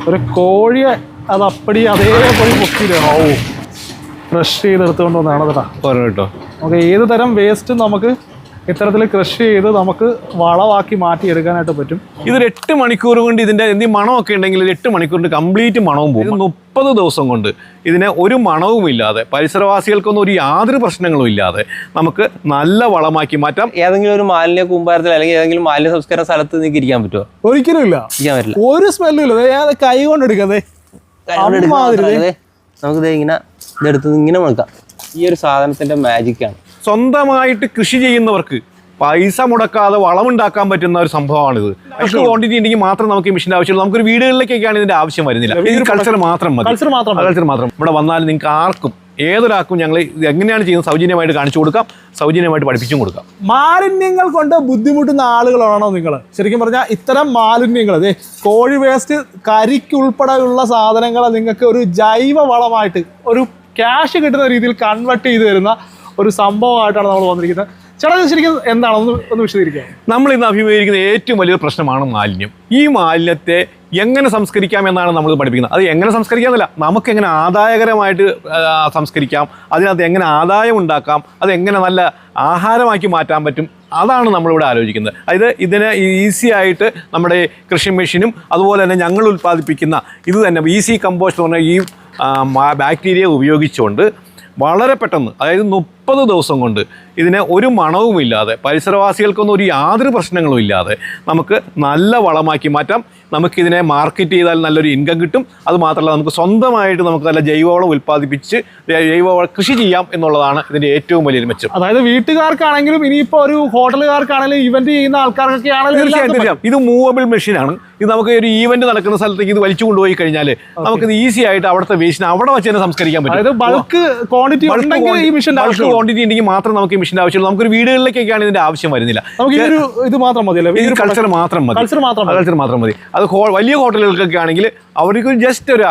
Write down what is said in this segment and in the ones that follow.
ഒരു കോഴിയെ അത് അപ്പടി അതേപോലെ പൊക്കിയിടണം. ഓ ക്രഷ് ചെയ്തെടുത്തുകൊണ്ട് വന്നതാണ് കേട്ടോ. നമുക്ക് ഏത് തരം വേസ്റ്റ് നമുക്ക് ഇത്തരത്തിൽ ക്രഷ് ചെയ്ത് നമുക്ക് വളമാക്കി മാറ്റിയെടുക്കാനായിട്ട് പറ്റും. ഇതൊരു 8 മണിക്കൂർ കൊണ്ട് ഇതിൻ്റെ എന്തെങ്കിലും മണമൊക്കെ ഉണ്ടെങ്കിൽ 8 മണിക്കൂറിൻ്റെ കംപ്ലീറ്റ് മണവും പോകും. 30 ദിവസം കൊണ്ട് ഇതിനെ ഒരു മണവും ഇല്ലാതെ പരിസരവാസികൾക്കൊന്നും ഒരു യാതൊരു പ്രശ്നങ്ങളും ഇല്ലാതെ നമുക്ക് നല്ല വളമാക്കി മാറ്റാം. ഏതെങ്കിലും ഒരു മാലിന്യ കൂമ്പാരത്തിൽ അല്ലെങ്കിൽ ഏതെങ്കിലും മാലിന്യ സംസ്കരണ സ്ഥലത്ത് നിങ്ങൾക്ക് ഇരിക്കാൻ പറ്റുമോ? ഒരിക്കലും ഇല്ല, ഇരിക്കാൻ പറ്റില്ല. ഒരു സ്മെല്ലും ഇല്ല. കൈ കൊണ്ട് എടുക്കാതെ നമുക്കിത് ഇങ്ങനെ ഇതെടുത്ത് ഇങ്ങനെ മുളക്കാം. ഈ ഒരു സാധനത്തിന്റെ മാജിക്കാണ്. സ്വന്തമായിട്ട് കൃഷി ചെയ്യുന്നവർക്ക് പൈസ മുടക്കാതെ വളമുണ്ടാക്കാൻ പറ്റുന്ന ഒരു സംഭവമാണിത്. ക്വാണ്ടിറ്റി ഉണ്ടെങ്കിൽ മാത്രം നമുക്ക് ഈ മെഷീൻ്റെ ആവശ്യമുള്ളൂ. നമുക്കൊരു വീടുകളിലേക്കൊക്കെയാണ് ഇതിന്റെ ആവശ്യം വരുന്നില്ല. ഇത് കൾച്ചർ മാത്രം മതി. കൾച്ചർ മാത്രം ഇവിടെ വന്നാൽ നിങ്ങൾക്ക് ആർക്കും ഏതൊരാൾക്കും ഞങ്ങൾ എങ്ങനെയാണ് ചെയ്യുന്നത് സൗജന്യമായിട്ട് കാണിച്ചു കൊടുക്കാം, സൗജന്യമായിട്ട് പഠിപ്പിച്ചും കൊടുക്കാം. മാലിന്യങ്ങൾ കൊണ്ട് ബുദ്ധിമുട്ടുന്ന ആളുകളാണോ നിങ്ങൾ? ശരിക്കും പറഞ്ഞാൽ ഇത്തരം മാലിന്യങ്ങൾ, അതെ കോഴി വേസ്റ്റ്, കരിക്കുൾപ്പെടെയുള്ള സാധനങ്ങൾ നിങ്ങൾക്ക് ഒരു ജൈവ വളമായിട്ട് ഒരു ക്യാഷ് കിട്ടുന്ന രീതിയിൽ കൺവേർട്ട് ചെയ്ത് തരുന്ന ഒരു സംഭവമായിട്ടാണ് നമ്മൾ വന്നിരിക്കുന്നത്. ചേട്ടാ ശരിക്കും എന്താണ് ഒന്ന് വിശദീകരിക്കുക? നമ്മൾ ഇന്ന് അഭിമുഖീകരിക്കുന്ന ഏറ്റവും വലിയൊരു പ്രശ്നമാണ് മാലിന്യം. ഈ മാലിന്യത്തെ എങ്ങനെ സംസ്കരിക്കാം എന്നാണ് നമ്മൾ പഠിപ്പിക്കുന്നത്. അത് എങ്ങനെ സംസ്കരിക്കാമെന്നല്ല, നമുക്കെങ്ങനെ ആദായകരമായിട്ട് സംസ്കരിക്കാം, അതിനകത്ത് എങ്ങനെ ആദായം ഉണ്ടാക്കാം, അതെങ്ങനെ നല്ല ആഹാരമാക്കി മാറ്റാൻ പറ്റും, അതാണ് നമ്മളിവിടെ ആലോചിക്കുന്നത്. അതായത് ഇതിന് ഈസി ആയിട്ട് നമ്മുടെ കൃഷി മെഷീനും അതുപോലെ തന്നെ ഞങ്ങൾ ഉൽപ്പാദിപ്പിക്കുന്ന ഇത് തന്നെ ഈസി കമ്പോസ്റ്റ് എന്ന് പറഞ്ഞാൽ ഈ ബാക്ടീരിയ ഉപയോഗിച്ചുകൊണ്ട് വളരെ പെട്ടെന്ന്, അതായത് 30 ദിവസം കൊണ്ട് ഇതിനെ ഒരു മണവുമില്ലാതെ പരിസരവാസികൾക്കൊന്നും ഒരു യാതൊരു പ്രശ്നങ്ങളും ഇല്ലാതെ നമുക്ക് നല്ല വളമാക്കി മാറ്റാം. നമുക്കിതിനെ മാർക്കറ്റ് ചെയ്താൽ നല്ലൊരു ഇൻകം കിട്ടും. അതുമാത്രമല്ല നമുക്ക് സ്വന്തമായിട്ട് നമുക്ക് നല്ല ജൈവവളം ഉൽപ്പാദിപ്പിച്ച് ജൈവവള കൃഷി ചെയ്യാം എന്നുള്ളതാണ് ഇതിൻ്റെ ഏറ്റവും വലിയൊരു മെച്ചം. അതായത് വീട്ടുകാർക്കാണെങ്കിലും ഇനിയിപ്പോൾ ഒരു ഹോട്ടലുകാർക്കാണെങ്കിലും ഇവന്റ് ചെയ്യുന്ന ആൾക്കാർക്കൊക്കെ ആണെങ്കിലും തീർച്ചയായും ഇത് മൂവബിൾ മെഷീനാണ്. ഇത് നമുക്ക് ഒരു ഈവന്റ് നടക്കുന്ന സ്ഥലത്തേക്ക് ഇത് വലിച്ചു കൊണ്ടുപോയി കഴിഞ്ഞാൽ നമുക്കിത് ഈസി ആയിട്ട് അവിടുത്തെ വേസ്റ്റിന് അവിടെ വെച്ച് തന്നെ സംസ്കരിക്കാൻ പറ്റും. അതായത് ബൾക്ക് ക്വാണ്ടിറ്റി ഉണ്ടെങ്കിൽ മാത്രം നമുക്ക് ഈ മെഷീൻ്റെ ആവശ്യമുള്ളൂ. നമുക്ക് ഒരു വീടുകളിലേക്കൊക്കെയാണ് ഇതിന്റെ ആവശ്യം വരുന്നില്ല. ഇത് മാത്രം മതിയല്ലോ, കൾച്ചർ മാത്രം മതി. അത് വലിയ ഹോട്ടലുകൾക്കൊക്കെ ആണെങ്കിൽ അവർക്ക് ജസ്റ്റ് ഒരു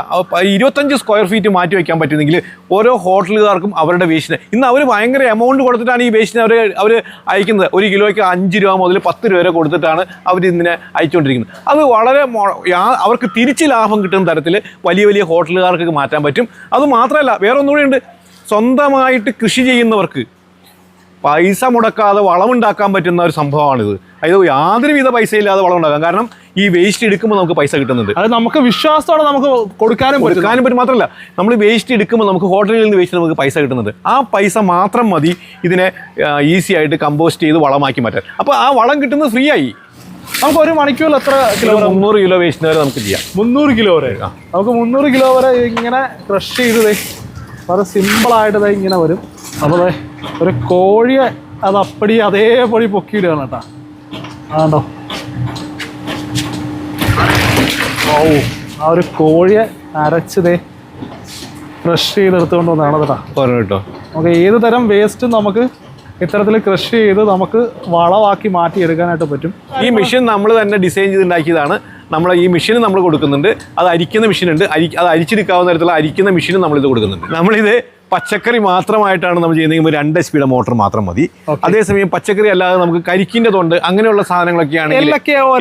25 സ്ക്വയർ ഫീറ്റ് മാറ്റി വയ്ക്കാൻ പറ്റുന്നെങ്കിൽ ഓരോ ഹോട്ടലുകാർക്കും അവരുടെ വേസ്റ്റിന് ഇന്ന് അവർ ഭയങ്കര എമൗണ്ട് കൊടുത്തിട്ടാണ് ഈ വേസ്റ്റിന് അവർ അയക്കുന്നത്. 1 കിലോയ്ക്ക് 5 രൂപ മുതൽ 10 രൂപ വരെ കൊടുത്തിട്ടാണ് അവർ ഇതിനെ അയച്ചുകൊണ്ടിരിക്കുന്നത്. അത് വളരെ അവർക്ക് തിരിച്ച് ലാഭം കിട്ടുന്ന തരത്തിൽ വലിയ വലിയ ഹോട്ടലുകാർക്ക് മാറ്റാൻ പറ്റും. അതുമാത്രമല്ല വേറെ ഒന്നുകൂടി ഉണ്ട്. സ്വന്തമായിട്ട് കൃഷി ചെയ്യുന്നവർക്ക് പൈസ മുടക്കാതെ വളമുണ്ടാക്കാൻ പറ്റുന്ന ഒരു സംഭവമാണിത്. അതായത് യാതൊരുവിധ പൈസ ഇല്ലാതെ വളം ഉണ്ടാക്കാം. കാരണം ഈ വേസ്റ്റ് എടുക്കുമ്പോൾ നമുക്ക് പൈസ കിട്ടുന്നുണ്ട്. അത് നമുക്ക് വിശ്വാസത്തോടെ നമുക്ക് കൊടുക്കാനും പറ്റും. മാത്രമല്ല നമ്മൾ വേസ്റ്റ് എടുക്കുമ്പോൾ നമുക്ക് ഹോട്ടലുകളിൽ നിന്ന് വേസ്റ്റ് നമുക്ക് പൈസ കിട്ടുന്നുണ്ട്. ആ പൈസ മാത്രം മതി ഇതിനെ ഈസി ആയിട്ട് കമ്പോസ്റ്റ് ചെയ്ത് വളമാക്കി മാറ്റാൻ. അപ്പോൾ ആ വളം കിട്ടുന്നത് ഫ്രീ ആയി. നമുക്ക് ഒരു മണിക്കൂറിൽ എത്ര കിലോ? 300 കിലോ വേസ്റ്റിന് വരെ നമുക്ക് ചെയ്യാം. 300 കിലോ വരെ നമുക്ക് 300 കിലോ വരെ ഇങ്ങനെ ക്രഷ് ചെയ്ത് വളരെ സിമ്പിളായിട്ട് ഇങ്ങനെ വരും. അപ്പോൾ ഒരു കോഴിയെ അത് അപ്പടി അതേപടി പൊക്കിയിടുകയാണ് കേട്ടോ. ആണ്ടോ ഓ ആ ഒരു കോഴിയെ അരച്ച് ക്രഷ് ചെയ്തെടുത്തുകൊണ്ട് വന്നതാണ് കേട്ടോ. നമുക്ക് ഏത് തരം വേസ്റ്റും നമുക്ക് ഇത്തരത്തിൽ കൃഷി ചെയ്ത് നമുക്ക് വളമാക്കി മാറ്റിയെടുക്കാനായിട്ട് പറ്റും. ഈ മെഷീൻ നമ്മൾ തന്നെ ഡിസൈൻ ചെയ്തുണ്ടാക്കിയതാണ്. നമ്മൾ ഈ മെഷീൻ നമ്മൾ കൊടുക്കുന്നുണ്ട്. അത് അരിക്കുന്ന മെഷീൻ ഉണ്ട്. അത് അരിച്ചെടുക്കാവുന്ന തരത്തിലുള്ള അരിക്കുന്ന മെഷീനും നമ്മളിത് കൊടുക്കുന്നുണ്ട്. നമ്മളിത് പച്ചക്കറി മാത്രമായിട്ടാണ് നമ്മൾ ചെയ്യുന്നതെങ്കിൽ 2 HP മോട്ടോർ മാത്രം മതി. അതേസമയം പച്ചക്കറി അല്ലാതെ നമുക്ക് കരിക്കിൻ്റെ തൊണ്ട് അങ്ങനെയുള്ള സാധനങ്ങളൊക്കെ ആണെങ്കിൽ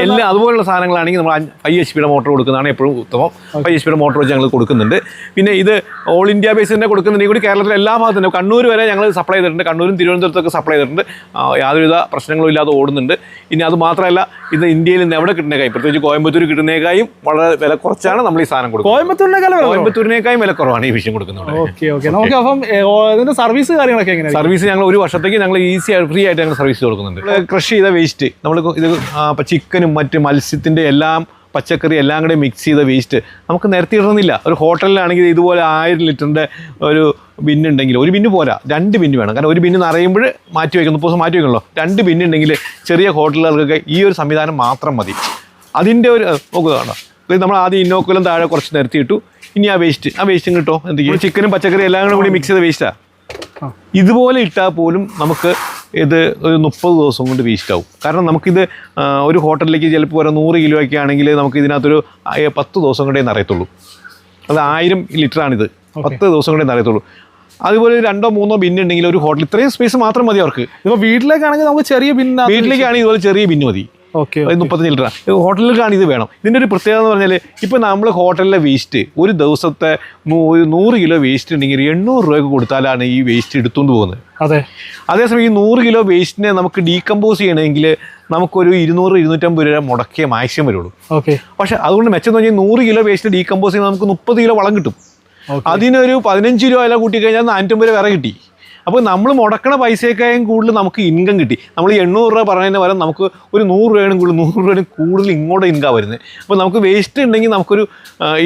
എല്ലാം അതുപോലുള്ള സാധനങ്ങളാണെങ്കിൽ നമ്മൾ 5 HP മോട്ടോർ കൊടുക്കുന്നതാണ് എപ്പോഴും ഉത്തമം. 5 HP മോട്ടോർ വെച്ച് ഞങ്ങൾ കൊടുക്കുന്നുണ്ട്. പിന്നെ ഇത് ഓൾ ഇന്ത്യ ബേസിൽ തന്നെ കൊടുക്കുന്നുണ്ടെങ്കിൽ കൂടി കേരളത്തിലെ എല്ലാ ഭാഗത്തും കണ്ണൂർ വരെ ഞങ്ങൾ സപ്ലൈ ചെയ്തിട്ടുണ്ട്. കണ്ണൂരും തിരുവനന്തപുരത്തൊക്കെ സപ്ലൈ ചെയ്തിട്ടുണ്ട്. യാതൊരുവിധ പ്രശ്നങ്ങളും ഇല്ലാതെ ഓടുന്നുണ്ട്. ഇനി അത് മാത്രമല്ല ഇത് ഇന്ത്യയിൽ നിന്ന് എവിടെ കിട്ടുന്നേക്കായും പ്രത്യേകിച്ച് കോയമ്പത്തൂർ കിട്ടുന്നേക്കായും വളരെ വില കുറച്ചാണ് നമ്മൾ ഈ സാധനം കൊടുക്കുന്നത്. കോയമ്പത്തൂരിനേക്കായും വില കുറവാണ് ഈ വിഷയം കൊടുക്കുന്നത്. അപ്പം ഇതിന്റെ സർവീസ് കാര്യങ്ങളൊക്കെ എങ്ങനെയാണ്? സർവീസ് ഞങ്ങൾ 1 വർഷത്തേക്ക് ഞങ്ങൾ ഈസി ആയിട്ട് ഫ്രീ ആയിട്ട് ഞങ്ങൾ സർവീസ് കൊടുക്കുന്നുണ്ട്. ക്രഷ് ചെയ്ത വേസ്റ്റ് നമ്മൾ ഇത് ചിക്കനും മറ്റ് മത്സ്യത്തിൻ്റെ എല്ലാം പച്ചക്കറി എല്ലാം കൂടെ മിക്സ് ചെയ്ത വേസ്റ്റ് നമുക്ക് നിരത്തിയിടുന്നില്ല. ഒരു ഹോട്ടലിലാണെങ്കിൽ ഇതുപോലെ 1000 ലിറ്ററിൻ്റെ ഒരു ബിന്നുണ്ടെങ്കിൽ ഒരു ബിന്ന് പോരാ, 2 ബിന്ന് വേണം. കാരണം ഒരു ബിന്ന് നിറയുമ്പോൾ മാറ്റി വയ്ക്കും, 30 ദിവസം മാറ്റി വയ്ക്കണല്ലോ. 2 ബിന്നുണ്ടെങ്കിൽ ചെറിയ ഹോട്ടലുകൾക്കൊക്കെ ഈ ഒരു സംവിധാനം മാത്രം മതി. അതിൻ്റെ ഒരു നോക്കുകയാണ്. നമ്മൾ ആദ്യം ഇന്നോക്കുലം താഴെ കുറച്ച് നിരത്തിയിട്ടു. ഇനി ആ വേസ്റ്റും കിട്ടുമോ എന്തെങ്കിലും ചിക്കനും പച്ചക്കറി എല്ലാം കൂടി മിക്സ് ചെയ്ത വേസ്റ്റാണ്. ഇതുപോലെ ഇട്ടാൽ പോലും നമുക്ക് ഇത് ഒരു 30 ദിവസം കൊണ്ട് വേസ്റ്റ് ആവും. കാരണം നമുക്കിത് ഒരു ഹോട്ടലിലേക്ക് ചിലപ്പോൾ ഒരു 100 കിലോയൊക്കെ ആണെങ്കിൽ നമുക്ക് ഇതിനകത്തൊരു 10 ദിവസം കൊണ്ടേ നിറയത്തുള്ളൂ. അത് 1000 ലിറ്ററാണിത്. 10 ദിവസം കൊണ്ടേ നിറയത്തുള്ളൂ. അതുപോലെ 2 or 3 ബിന്ന് ഉണ്ടെങ്കിൽ ഒരു ഹോട്ടൽ ഇത്രയും സ്പേസ് മാത്രം മതി അവർക്ക്. ഇപ്പോൾ വീട്ടിലേക്കാണെങ്കിൽ നമുക്ക് ചെറിയ ബിന്ന്, വീട്ടിലേക്കാണെങ്കിൽ ഇതുപോലെ ചെറിയ ബിന്ന് മതി. Okay 35 litre. ഹോട്ടലുകൾക്കാണ് ഇത് വേണം. ഇതിൻ്റെ ഒരു പ്രത്യേകത എന്ന് പറഞ്ഞാൽ ഇപ്പോൾ നമ്മൾ ഹോട്ടലിലെ വേസ്റ്റ് ഒരു ദിവസത്തെ 100 കിലോ വേസ്റ്റ് ഉണ്ടെങ്കിൽ 800 രൂപയ്ക്ക് കൊടുത്താലാണ് ഈ വേസ്റ്റ് എടുത്തുകൊണ്ട് പോകുന്നത്. അതെ. അതേസമയം ഈ 100 കിലോ വേസ്റ്റിനെ നമുക്ക് ഡീകമ്പോസ് ചെയ്യണമെങ്കിൽ നമുക്കൊരു 200-250 രൂപ മുടക്കിയ മാക്സിമം വരുള്ളൂ. ഓക്കെ. പക്ഷേ അതുകൊണ്ട് മെച്ചം എന്ന് പറഞ്ഞാൽ 100 കിലോ വേസ്റ്റ് ഡീകമ്പോസ് ചെയ്യുമ്പോൾ നമുക്ക് 30 കിലോ വളം കിട്ടും. അതിനൊരു 15 രൂപ വില കൂട്ടിക്കഴിഞ്ഞാൽ 450 രൂപ വില കിട്ടി. അപ്പോൾ നമ്മൾ മുടക്കണ പൈസയേക്കാളും കൂടുതൽ നമുക്ക് ഇൻകം കിട്ടി. നമ്മൾ 800 രൂപ പറഞ്ഞതിന് പകരം നമുക്ക് ഒരു 100 രൂപയും കൂടുതൽ 100 രൂപയും കൂടുതൽ ഇങ്ങോട്ട് ഇൻകം വരുന്നത്. അപ്പോൾ നമുക്ക് വേസ്റ്റ് ഉണ്ടെങ്കിൽ നമുക്കൊരു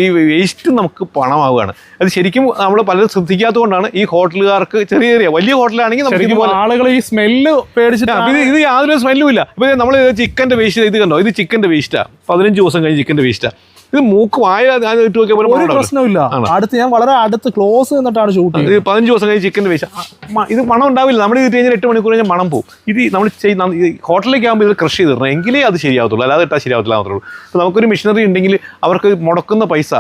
ഈ വേസ്റ്റ് നമുക്ക് പണമാവുകയാണ്. അത് ശരിക്കും നമ്മൾ പലരും ശ്രദ്ധിക്കാത്തതുകൊണ്ടാണ് ഈ ഹോട്ടലുകാർക്ക് ചെറിയ വലിയ ഹോട്ടലാണെങ്കിൽ നമുക്ക് ആളുകൾ ഈ സ്മെല്ല് പേടിച്ചിട്ട് ഇത് യാതൊരു സ്മെല്ലും ഇല്ല. ഇപ്പോൾ നമ്മൾ ചിക്കൻ്റെ വേസ്റ്റ് ഇത് കണ്ടോ, ഇത് ചിക്കൻ്റെ വേസ്റ്റാണ്. 15 ദിവസം കഴിഞ്ഞ് ചിക്കൻ്റെ വേസ്റ്റാണ്. ഇത് മൂക്ക് വായ ഇട്ട് നോക്കിയാൽ ഒരു പ്രശ്നമില്ല. അടുത്ത് ഞാൻ വളരെ അടുത്ത് ക്ലോസ് നിന്നിട്ടാണ് ഷൂട്ട് ചെയ്തത്. 15 ദിവസം കഴിഞ്ഞ് ചിക്കൻ്റെ വേസ്റ്റ് ഇത് മണം ഉണ്ടാവില്ല. നമ്മൾ ഇത് കഴിഞ്ഞാൽ 8 മണിക്കൂർ കഴിഞ്ഞാൽ മണം പോകും. ഇത് നമ്മൾ ഹോട്ടലിലേക്ക് ആകുമ്പോൾ ഇത് ക്രഷ് ചെയ്തിടണം, എങ്കിലേ അത് ശരിയാവത്തുള്ളൂ, അല്ലാതെ ഇട്ടാൽ ശരിയാവത്തില്ല മാത്രമേ ഉള്ളൂ. ഇപ്പോൾ നമുക്കൊരു മെഷീനറി ഉണ്ടെങ്കിൽ അവർക്ക് മുടക്കുന്ന പൈസ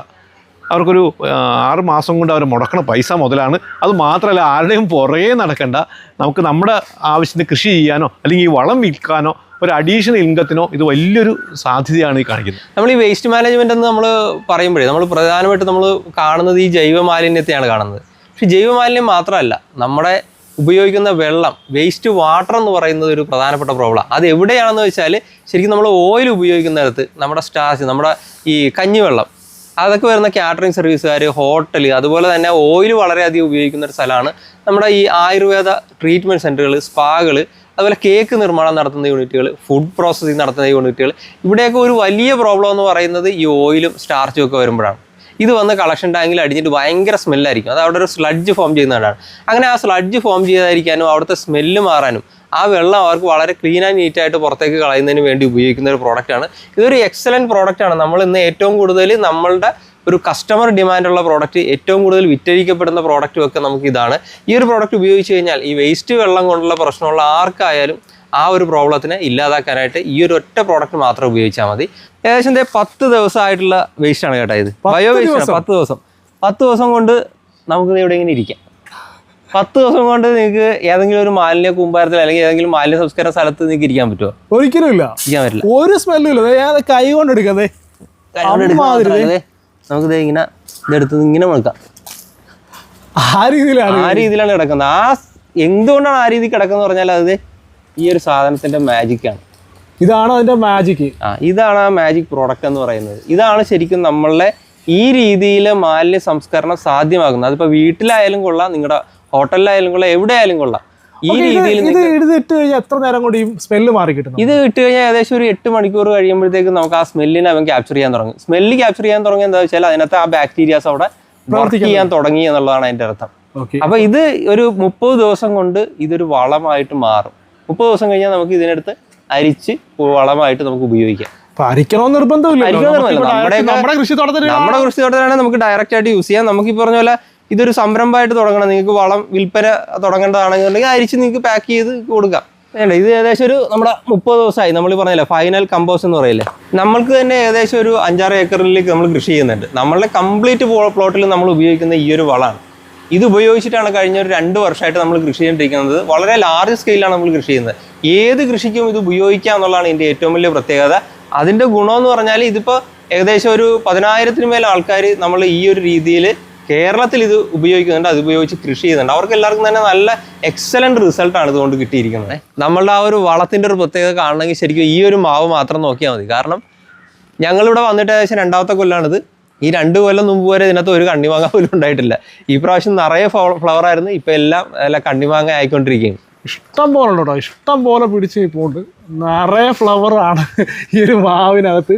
അവർക്കൊരു 6 മാസം കൊണ്ട് അവർ മുടക്കുന്ന പൈസ മുതലാണ്. അത് മാത്രമല്ല ആരുടെയും പുറകെ നടക്കണ്ട. നമുക്ക് നമ്മുടെ ആവശ്യത്തിന് കൃഷി ചെയ്യാനോ അല്ലെങ്കിൽ ഈ വളം വിൽക്കാനോ ഒരു അഡീഷണൽ ഇൻകത്തിനോ ഇത് വലിയൊരു സാധ്യതയാണ് ഈ കാണിക്കുന്നത്. നമ്മൾ ഈ വേസ്റ്റ് മാനേജ്മെന്റ് എന്ന് നമ്മൾ പറയുമ്പോഴേ നമ്മൾ പ്രധാനമായിട്ട് നമ്മൾ കാണുന്നത് ഈ ജൈവ മാലിന്യത്തെയാണ് കാണുന്നത്. പക്ഷെ ജൈവ മാലിന്യം മാത്രമല്ല, നമ്മുടെ ഉപയോഗിക്കുന്ന വെള്ളം, വേസ്റ്റ് വാട്ടർ എന്ന് പറയുന്നത് ഒരു പ്രധാനപ്പെട്ട പ്രോബ്ലം. അത് എവിടെയാണെന്ന് വെച്ചാൽ ശരിക്കും നമ്മൾ ഓയിൽ ഉപയോഗിക്കുന്നിടത്ത് നമ്മുടെ സ്റ്റാർച്ച്, നമ്മുടെ ഈ കഞ്ഞിവെള്ളം, അതൊക്കെ വരുന്ന കാറ്ററിംഗ് സർവീസുകാർ, ഹോട്ടൽ, അതുപോലെ തന്നെ ഓയിൽ വളരെയധികം ഉപയോഗിക്കുന്ന ഒരു സ്ഥലമാണ് നമ്മുടെ ഈ ആയുർവേദ ട്രീറ്റ്മെൻറ്റ് സെൻ്ററുകൾ, സ്പാകൾ, അതുപോലെ കേക്ക് നിർമ്മാണം നടത്തുന്ന യൂണിറ്റുകൾ, ഫുഡ് പ്രോസസ്സിംഗ് നടത്തുന്ന യൂണിറ്റുകൾ. ഇവിടെയൊക്കെ ഒരു വലിയ പ്രോബ്ലം എന്ന് പറയുന്നത് ഈ ഓയിലും സ്റ്റാർച്ചും ഒക്കെ വരുമ്പോഴാണ്. ഇത് വന്ന് കളക്ഷൻ ടാങ്കിൽ അടിഞ്ഞിട്ട് ഭയങ്കര സ്മെല്ലായിരിക്കും. അത് അവിടെ ഒരു സ്ലഡ്ജ് ഫോം ചെയ്യുന്നതാണ്. അങ്ങനെ ആ സ്ലഡ്ജ് ഫോം ചെയ്തായിരിക്കാനും അവിടുത്തെ സ്മെല്ല് മാറാനും ആ വെള്ളം അവർക്ക് വളരെ ക്ലീൻ ആൻഡ് നീറ്റായിട്ട് പുറത്തേക്ക് കളയുന്നതിന് വേണ്ടി ഉപയോഗിക്കുന്ന ഒരു പ്രോഡക്റ്റാണ്. ഇതൊരു എക്സലൻറ്റ് പ്രോഡക്റ്റാണ്. നമ്മൾ ഇന്ന് ഏറ്റവും കൂടുതൽ നമ്മളുടെ ഒരു കസ്റ്റമർ ഡിമാൻഡുള്ള പ്രോഡക്റ്റ്, ഏറ്റവും കൂടുതൽ വിറ്റഴിക്കപ്പെടുന്ന പ്രോഡക്റ്റും ഒക്കെ നമുക്ക് ഇതാണ്. ഈ ഒരു പ്രോഡക്റ്റ് ഉപയോഗിച്ച് കഴിഞ്ഞാൽ ഈ വേസ്റ്റ് വെള്ളം കൊണ്ടുള്ള പ്രശ്നമുള്ള ആർക്കായാലും ആ ഒരു പ്രോബ്ലത്തിനെ ഇല്ലാതാക്കാനായിട്ട് ഈ ഒരു ഒറ്റ പ്രോഡക്റ്റ് മാത്രം ഉപയോഗിച്ചാൽ മതി. ഏകദേശം 10 ദിവസമായിട്ടുള്ള വേസ്റ്റാണ് കേട്ടോ ഇത്. ബയോ വേസ്റ്റ് 10 ദിവസം കൊണ്ട് നമുക്ക് ഇവിടെ ഇങ്ങനെ ഇരിക്കാം. 10 ദിവസം കൊണ്ട് നിങ്ങൾക്ക് ഏതെങ്കിലും ഒരു മാലിന്യ കൂമ്പാരത്തിൽ അല്ലെങ്കിൽ ഏതെങ്കിലും മാലിന്യ സംസ്കരണ സ്ഥലത്ത് നിങ്ങൾക്ക് ഇരിക്കാൻ പറ്റുമോ? ഒരിക്കലും ഇല്ല. ഇരിക്കാൻ പറ്റില്ല. ഒരു സ്മെല്ലും ഇല്ല. കൈ കൊണ്ട് എടുക്കാതെ നമുക്ക് ഇങ്ങനെ ഇതെടുത്ത് ഇങ്ങനെ മുളക്കാം. ആ രീതിയിലാണ് കിടക്കുന്നത്. എന്തുകൊണ്ടാണ് ആ രീതി കിടക്കുന്നത് പറഞ്ഞാൽ അത് ഈ ഒരു സാധനത്തിന്റെ മാജിക്കാണ്. ഇതാണ് അതിന്റെ മാജിക്. ഇതാണ് ആ മാജിക് പ്രോഡക്റ്റ് എന്ന് പറയുന്നത്. ഇതാണ് ശരിക്കും നമ്മളെ ഈ രീതിയിൽ മാലിന്യ സംസ്കരണം സാധ്യമാകുന്നത്. അതിപ്പോ വീട്ടിലായാലും കൊള്ളാം, നിങ്ങളുടെ ഹോട്ടലിലായാലും കൊള്ളാം, എവിടെ ആയാലും കൊള്ളാം. ഈ രീതിയിൽ ഇട്ട് കഴിഞ്ഞാൽ എത്ര നേരം കൊണ്ട് ഈ സ്മെല്ല് മാറി കിട്ടും? ഇത് ഇട്ട് കഴിഞ്ഞാൽ ഏകദേശം ഒരു 8 മണിക്കൂർ കഴിയുമ്പോഴത്തേക്ക് നമുക്ക് ആ സ്മെല്ലിനെ അവൻ ക്യാപ്ചർ ചെയ്യാൻ തുടങ്ങും. സ്മെല്ല് ക്യാപ്ചർ ചെയ്യാൻ തുടങ്ങി എന്താ വെച്ചാൽ അതിനകത്ത് ആ ബാക്ടീരിയാസ് അവിടെ വർക്ക് ചെയ്യാൻ തുടങ്ങി എന്നുള്ളതാണ് അതിന്റെ അർത്ഥം. അപ്പൊ ഇത് ഒരു 30 ദിവസം കൊണ്ട് ഇതൊരു വളമായിട്ട് മാറും. 30 ദിവസം കഴിഞ്ഞാൽ നമുക്ക് ഇതിനടുത്ത് അരിച്ച് വളമായിട്ട് നമുക്ക് ഉപയോഗിക്കാം. നമ്മുടെ കൃഷിത്തോട്ടത്തിലാണെങ്കിൽ നമുക്ക് ഡയറക്റ്റ് ആയിട്ട് യൂസ് ചെയ്യാം. നമുക്ക് ഈ പറഞ്ഞ പോലെ ഇതൊരു സംരംഭമായിട്ട് തുടങ്ങണം. നിങ്ങൾക്ക് വളം വിൽപ്പന തുടങ്ങേണ്ടതാണെന്നുണ്ടെങ്കിൽ അരിച്ച് നിങ്ങൾക്ക് പാക്ക് ചെയ്ത് കൊടുക്കാം. വേണ്ട, ഇത് ഏകദേശം ഒരു നമ്മുടെ 30 ദിവസമായി. നമ്മൾ പറഞ്ഞില്ലേ ഫൈനൽ കമ്പോസ്റ്റ് എന്ന് പറയില്ലേ, നമ്മൾക്ക് തന്നെ ഏകദേശം ഒരു 5-6 ഏക്കറിലേക്ക് നമ്മൾ കൃഷി ചെയ്യുന്നുണ്ട്. നമ്മളുടെ കംപ്ലീറ്റ് പ്ലോട്ടിൽ നമ്മൾ ഉപയോഗിക്കുന്ന ഈ ഒരു വളമാണ്. ഇത് ഉപയോഗിച്ചിട്ടാണ് കഴിഞ്ഞ ഒരു 2 വർഷമായിട്ട് നമ്മൾ കൃഷി ചെയ്തുകൊണ്ടിരിക്കുന്നത്. വളരെ ലാർജ് സ്കെയിലാണ് നമ്മൾ കൃഷി ചെയ്യുന്നത്. ഏത് കൃഷിക്കും ഇത് ഉപയോഗിക്കാം എന്നുള്ളതാണ് ഇതിൻ്റെ ഏറ്റവും വലിയ പ്രത്യേകത. അതിൻ്റെ ഗുണമെന്ന് പറഞ്ഞാൽ ഇതിപ്പോൾ ഏകദേശം ഒരു 10,000-ന് മേലെ ആൾക്കാർ നമ്മൾ ഈ ഒരു രീതിയിൽ കേരളത്തിൽ ഇത് ഉപയോഗിക്കുന്നുണ്ട്, അത് ഉപയോഗിച്ച് കൃഷി ചെയ്യുന്നുണ്ട്. അവർക്ക് എല്ലാവർക്കും തന്നെ നല്ല എക്സലൻറ്റ് റിസൾട്ടാണ് ഇതുകൊണ്ട് കിട്ടിയിരിക്കുന്നത്. നമ്മളുടെ ആ ഒരു വളത്തിൻ്റെ ഒരു പ്രത്യേകത കാണണമെങ്കിൽ ശരിക്കും ഈ ഒരു മാവ് മാത്രം നോക്കിയാൽ മതി. കാരണം ഞങ്ങളിവിടെ വന്നിട്ട് ഏകദേശം 2ാമത്തെ കൊല്ലമാണിത്. ഈ 2 കൊല്ലം മുമ്പ് വരെ ഇതിനകത്ത് ഒരു കണ്ണിമാങ്ങ പോലും ഉണ്ടായിട്ടില്ല. ഈ പ്രാവശ്യം നിറയെ ഫ്ലവർ ആയിരുന്നു. ഇപ്പം എല്ലാം കണ്ണിമാങ്ങ ആയിക്കൊണ്ടിരിക്കുകയാണ്. ഇഷ്ടം പോലെ ഉണ്ട് കേട്ടോ, ഇഷ്ടം പോലെ പിടിച്ച് പോണ്ട്. നിറയെ ഫ്ലവർ ആണ് ഈ ഒരു മാവിനകത്ത്.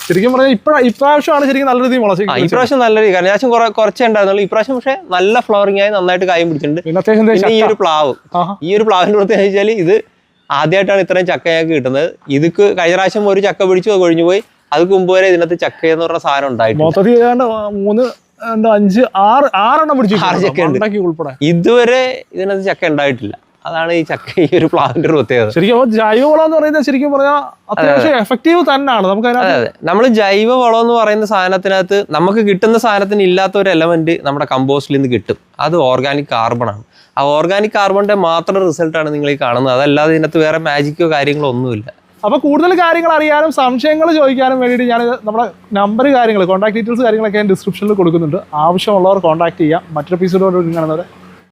ശരിക്കും പറഞ്ഞാൽ ഇപ്രാവശ്യമാണ് ശരിക്കും നല്ല രീതിയിൽ മുളച്ചത്. ഇപ്രാവശ്യം നല്ല രീതി, കാരണം ഞാൻ കുറച്ചേ ഉണ്ടായിരുന്നുള്ളൂ. ഇപ്രാവശ്യം പക്ഷേ നല്ല ഫ്ലവറിംഗ് ആയി നന്നായിട്ട് കായും പിടിച്ചിട്ടുണ്ട്. പിന്നെ ഈ ഒരു പ്ലാവിന്റെ പ്രത്യേകത വെച്ചാൽ ഇത് ആദ്യമായിട്ടാണ് ഇത്രയും ചക്ക ഞങ്ങൾക്ക് കിട്ടുന്നത്. ഇതിക്ക് കഴിഞ്ഞ പ്രാവശ്യം ഒരു ചക്ക പിടിച്ചു കൊഴിഞ്ഞു പോയി. അത് മുമ്പ് വരെ ഇതിനകത്ത് ചക്ക എന്ന് പറഞ്ഞ സാധനം ഉണ്ടായിട്ടുണ്ട്. 6 ചക്ക ഉണ്ട്. ഇതുവരെ ഇതിനകത്ത് ചക്ക ഉണ്ടായിട്ടില്ല. അതാണ് ഈ ചക്ക, ഈ ഒരു പ്ലാവിന്റെ ഒരു പ്രത്യേകത. ശരിക്കും ജൈവവളം എന്ന് പറയുന്നത് ശരിക്കും പറഞ്ഞാൽ അത്യാവശ്യം എഫക്റ്റീവ് തന്നെയാണ്. നമുക്ക് അതെ, നമ്മൾ ജൈവവളം എന്ന് പറയുന്ന സാധനത്തിനകത്ത് നമുക്ക് കിട്ടുന്ന സാധനത്തിന് ഇല്ലാത്ത ഒരു എലമെന്റ് നമ്മുടെ കമ്പോസ്റ്റിൽ നിന്ന് കിട്ടും. അത് ഓർഗാനിക് കാർബൺ ആണ്. ആ ഓർഗാനിക് കാർബണിന്റെ മാത്രം റിസൾട്ടാണ് നിങ്ങൾ ഈ കാണുന്നത്. അതല്ലാതെ ഇതിനകത്ത് വേറെ മാജിക്കോ കാര്യങ്ങളോ ഒന്നുമില്ല. അപ്പോൾ കൂടുതൽ കാര്യങ്ങൾ അറിയാനും സംശയങ്ങൾ ചോദിക്കാനും വേണ്ടിയിട്ട് ഞാൻ നമ്മുടെ നമ്പർ കാര്യങ്ങൾ കോൺടാക്ട് ഡീറ്റെയിൽസ് കാര്യങ്ങളൊക്കെ ഞാൻ ഡിസ്ക്രിപ്ഷനിൽ കൊടുക്കുന്നുണ്ട്. ആവശ്യമുള്ളവർ കോൺടാക്ട് ചെയ്യാം. മറ്റൊരു എപ്പിസോഡോട് കാണുന്നവരെ